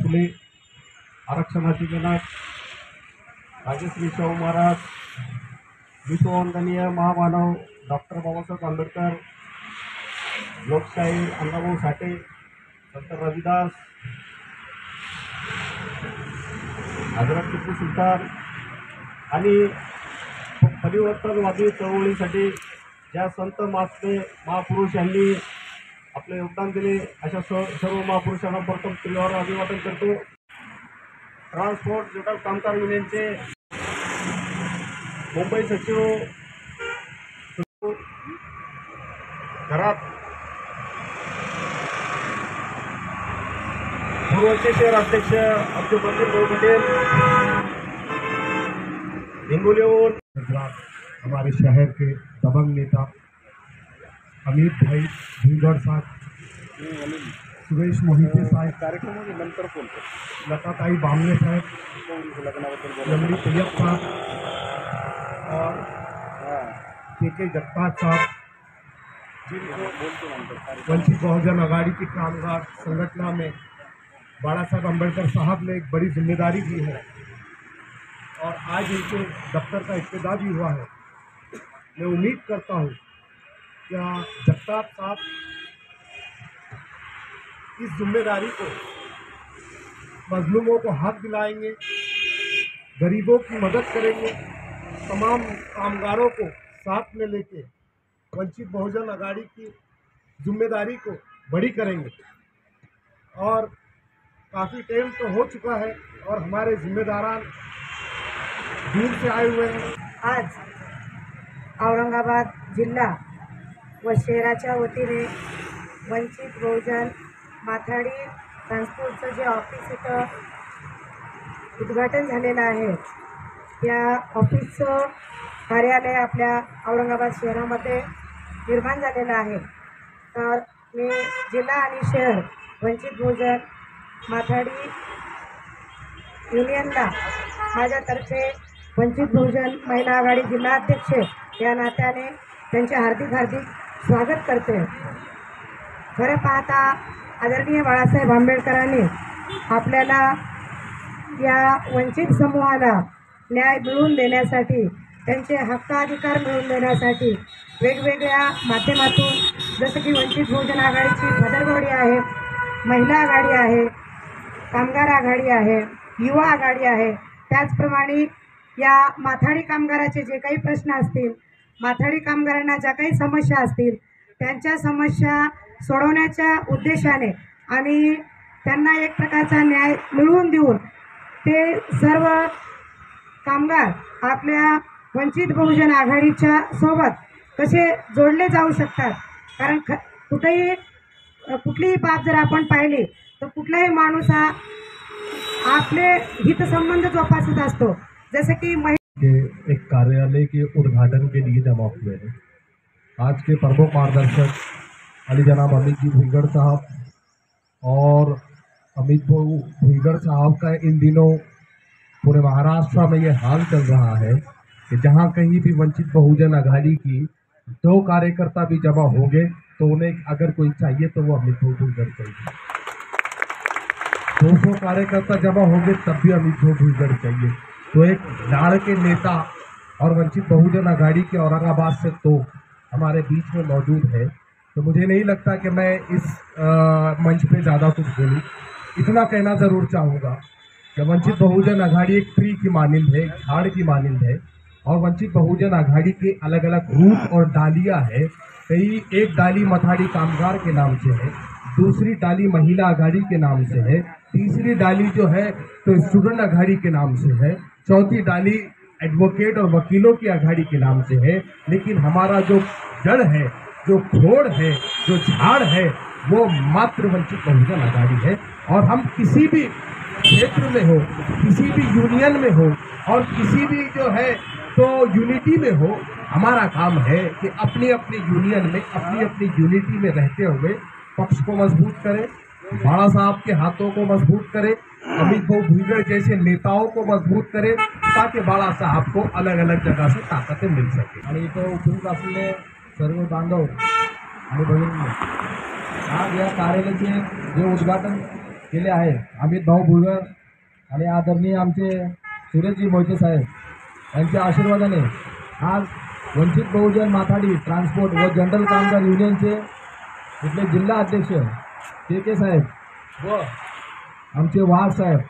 फुले आरक्षणाचे जनक राजश्री शाहू महाराज, विश्ववंदनीय महामानव डॉक्टर बाबासाहेब आंबेडकर, लोकशाहीर अण्णाभाऊ साठे, संत रविदास, हजरत टिपू सुलतान आणि परिवर्तनवादी चळवळीसाठी ज्या संत महापुरुष यांनी आपले योगदान दिले अशा सर्व महापुरुषांना प्रथम त्रिवार अभिवादन करतो। ट्रान्सपोर्ट जनरल कामगार युनियनचे मुंबई सचिव घरात पूर्वचे शहर अध्यक्ष अब्दुल भाऊ पटेल, हिंगोलीहून हमारे शहर के दबंग नेता अमित भाई भुईगड़ साहब, सुरेश मोहिते साहब, कार्यक्रम नंतर फोन लताताई बामणे साहब, लमड़ी तैयब साहब और के जगताप साहब, वंचित बहुजन आघाड़ी की कामगार संगठन में बाला साहब अम्बेडकर साहब ने एक बड़ी जिम्मेदारी दी है और आज इनके दफ्तर का इफ्तिताह भी हुआ है। मैं उम्मीद करता हूँ कि जगताप साहब इस जिम्मेदारी को मजलूमों को हक दिलाएंगे, गरीबों की मदद करेंगे, तमाम कामगारों को साथ में लेके वंचित बहुजन आघाड़ी की जिम्मेदारी को बड़ी करेंगे। और काफ़ी टाइम तो हो चुका है और हमारे जिम्मेदारान दूर से आए हुए हैं। आज औरंगाबाद जिल्हा व शहराच्या वतीने वंचित बहुजन माथाडी ट्रान्सपोर्टचं जे ऑफिस इथं उद्घाटन झालेलं आहे, त्या ऑफिसचं कार्यालय आपल्या औरंगाबाद शहरामध्ये निर्माण झालेलं आहे। तर मी जिल्हा आणि शहर वंचित बहुजन माथाडी युनियनला माझ्यातर्फे वंचित बहुजन महिला आघाडी जिल्हाध्यक्ष या नात्याने त्यांचे हार्दिक स्वागत करते। खरं पाहता आदरणीय बाळासाहेब आंबेडकरांनी आपल्याला या वंचित समूहाला न्याय मिळवून देण्यासाठी, त्यांचे हक्काधिकार मिळवून देण्यासाठी वेगवेगळ्या माध्यमातून, जसं की वंचित बहुजन आघाडीची पदरगोडी आहे, महिला आघाडी आहे, कामगार आघाडी आहे, युवा आघाडी आहे, त्याचप्रमाणे या माथाडी कामगाराचे जे काही प्रश्न असतील, माथाडी कामगारांना ज्या काही समस्या असतील, त्यांच्या समस्या सोडवण्याच्या उद्देशाने आणि त्यांना एक प्रकारचा न्याय मिळवून देऊन ते सर्व कामगार आपल्या वंचित बहुजन आघाडीच्या सोबत कसे जोडले जाऊ शकतात। कारण कुठलीही बाब जर आपण पाहिली तर कुठलाही माणूस हा आपले हितसंबंध जोपासत असतो। जैसे कि एक कार्यालय के उद्घाटन के लिए जमा हुए हैं। आज के प्रमुख मार्गदर्शक अली जनाब अमित जी भुईगड़ साहब और अमित भुईगड़ साहब का इन दिनों पूरे महाराष्ट्र में ये हाल चल रहा है कि जहाँ कहीं भी वंचित बहुजन आघाड़ी की 2 कार्यकर्ता भी जमा होंगे तो उन्हें अगर कोई चाहिए तो वो अमित भुईगड़ चाहिए, 200 कार्यकर्ता जमा होंगे तब भी अमित भुईगड़ चाहिए। तो एक लाड़ के नेता और वंचित बहुजन आघाड़ी के औरंगाबाद से तो हमारे बीच में मौजूद है। तो मुझे नहीं लगता कि मैं इस मंच पे ज़्यादा कुछ बोलूँ। इतना कहना ज़रूर चाहूँगा कि वंचित बहुजन आघाड़ी एक ट्री की मानिंद है, एक झाड़ की मानिंद है और वंचित बहुजन आघाड़ी के अलग अलग रूप और डालियाँ है। कई एक डाली मथाड़ी कामगार के नाम से है, दूसरी डाली महिला आघाड़ी के नाम से है, तीसरी डाली जो है तो स्टूडेंट आघाड़ी के नाम से है, चौथी डाली एडवोकेट और वकीलों की आघाड़ी के नाम से है। लेकिन हमारा जो जड़ है, जो खोड़ है, जो झाड़ है, वो मात्र वंचित बहुजन आघाड़ी है। और हम किसी भी क्षेत्र में हो, किसी भी यूनियन में हो और किसी भी जो है तो यूनिटी में हो, हमारा काम है कि अपनी अपनी यूनियन में, अपनी अपनी यूनिटी में रहते हुए पक्ष को मजबूत करें, बाला साहब के हाथों को मजबूत करें, अमित भाऊ भुईगड़ जैसे नेताओं को मजबूत करें, ताकि बाला साहब को अलग अलग जगह से ताकतें मिल सके। आणि इथं उपस्थित असलेले सर्व बांधव आणि भगिनी, आज या कार्यालयाचे जे उद्घाटन केले आहे अमित भाऊ भुजबळ आणि आदरणीय आमचे सुरेशजी मोहिते साहेब यांच्या आशीर्वादाने आज वंचित बहुजन माथाडी ट्रान्सपोर्ट व जनरल कामगार युनियनचे इथले जिल्हा अध्यक्ष के साहेब व आमचे वाघ साहेब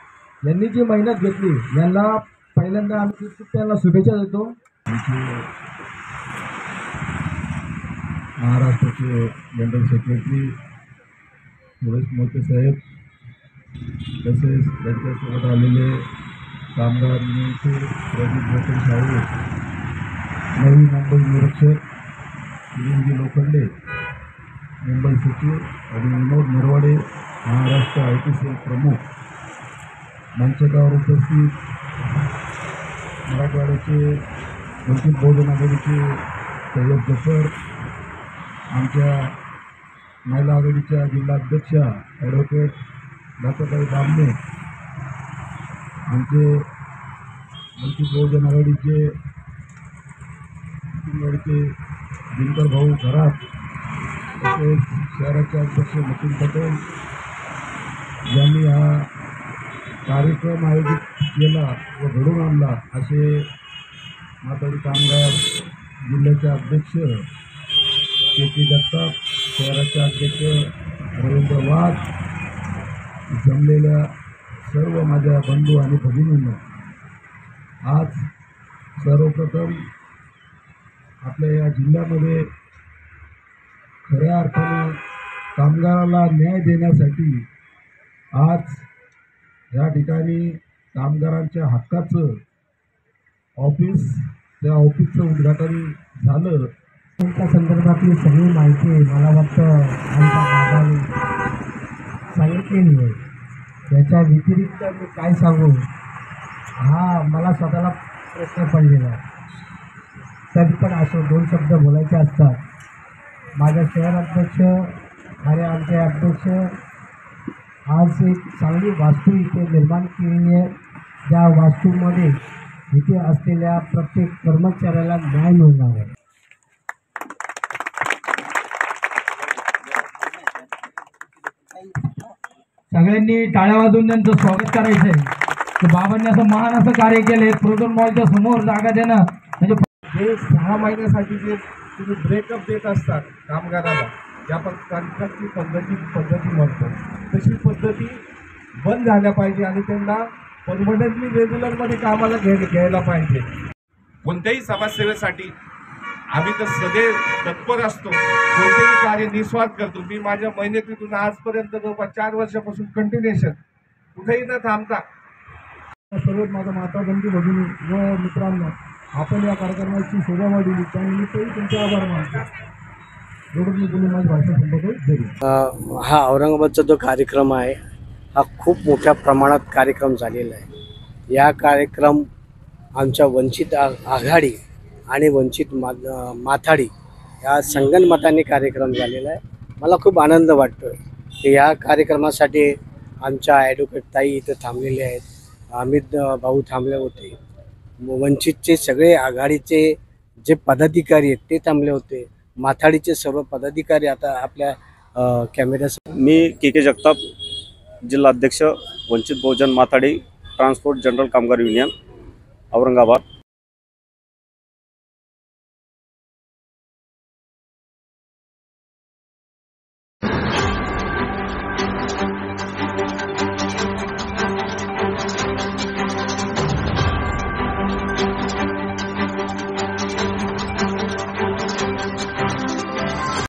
यांनी जी मेहनत घेतली यांना पहिल्यांदा आम्ही त्यांना शुभेच्छा देतो। महाराष्ट्राचे जनरल सेक्रेटरी सुरेश मोहिते साहेब तसेच त्यांच्यासोबत आलेले कामगार युनियनचे प्रदीप भोसले साहेब, नवी मुंबई निरीक्षक शिरींजी लोखंडे, मुंबई सचिव आणि विनोद नरवाडे महाराष्ट्र IT सेल प्रमुख, मंचकावर उपस्थित मराठवाड्याचे वंचित बहुजन आघाडीचे सय्यद जफर, आमच्या महिला आघाडीच्या जिल्हाध्यक्षा ॲडव्होकेट दाताताई बामणे, आमचे वंचित बहुजन आघाडीचे दिनकर भाऊ घरात, तसेच शहराचे अध्यक्ष नितीन पटेल यांनी हा कार्यक्रम आयोजित केला व घडवून आणला असे माथाडी कामगार जिल्ह्याचे अध्यक्ष के जगताप, शहराचे अध्यक्ष रवींद्र वाघ, जमलेल्या सर्व माझ्या बंधू आणि भगिनींना आज सर्वप्रथम आपल्या या जिल्ह्यामध्ये खऱ्या अर्थाने कामगाराला न्याय देण्यासाठी आज या ठिकाणी कामगारांच्या हक्काचं ऑफिस, त्या ऑफिसचं उद्घाटन झालं। त्या संदर्भातली सगळी माहिती मला वाटतं आमच्या दादांनी सांगितलेली आहे। याच्या व्यतिरिक्त मी काय सांगू हा मला स्वतःला प्रश्न पडलेला आहे। तरी पण असं 2 शब्द बोलायचे असतात। माझ्या शहर अध्यक्ष आणि आमचे अध्यक्ष आज एक चांगली वास्तू इथे निर्माण केलेली आहे, ज्या वास्तूमध्ये इथे असलेल्या प्रत्येक कर्मचाऱ्याला न्याय मिळणार आहे। सगळ्यांनी टाळ्या वाजवून त्यांचं स्वागत करायचं आहे की बाबांनी असं महान असं कार्य केले। प्रोटोन मॉलच्या समोर जागा देणं म्हणजे हे 6 महिन्यासाठी जे तुम्ही ब्रेकअप देत असतात कामगाराला, ज्या आपण कॉन्ट्रॅक्टची पद्धती म्हणतो तशी पद्धती बंद झाल्या पाहिजे आणि त्यांना परमनंटली रेग्युलरमध्ये कामाला घ्यायला पाहिजे। कोणत्याही समाजसेवेसाठी आम्ही तर सदैव तत्पर असतो, कोणतेही कार्य निस्वार्थ करतो। मी माझ्या मेहनतीतून आजपर्यंत जवळपास 4 वर्षापासून कंटिन्युएशन कुठेही न थांबता सर्व माझा माता बंधू भगिनी व मित्रांनो आपण या कार्यक्रमाची शोभा दिली त्यानिमित्तही तुमचे आभार मानतो। एवढं मी बोलून माझी भाषण संपवतो। हा औरंगाबादचा जो कार्यक्रम आहे हा खूप मोठ्या प्रमाणात कार्यक्रम झालेला आहे। या कार्यक्रम आमच्या वंचित आघाडी आणि वंचित माथाडी या संगनमताने कार्यक्रम झालेला आहे। मला खूप आनंद वाटतो की या कार्यक्रमासाठी आमच्या ॲडव्होकेट ताई इथं थांबलेले आहेत, अमित भाऊ थांबले होते, वंचितचे सगळे आघाडीचे जे पदाधिकारी आहेत ते थांबले होते, माथाडीचे सर्व पदाधिकारी आता आपल्या कॅमेऱ्यासमोर। मी के जगताप, जिल्हा अध्यक्ष वंचित बहुजन माथाडी ट्रान्सपोर्ट जनरल कामगार युनियन औरंगाबाद।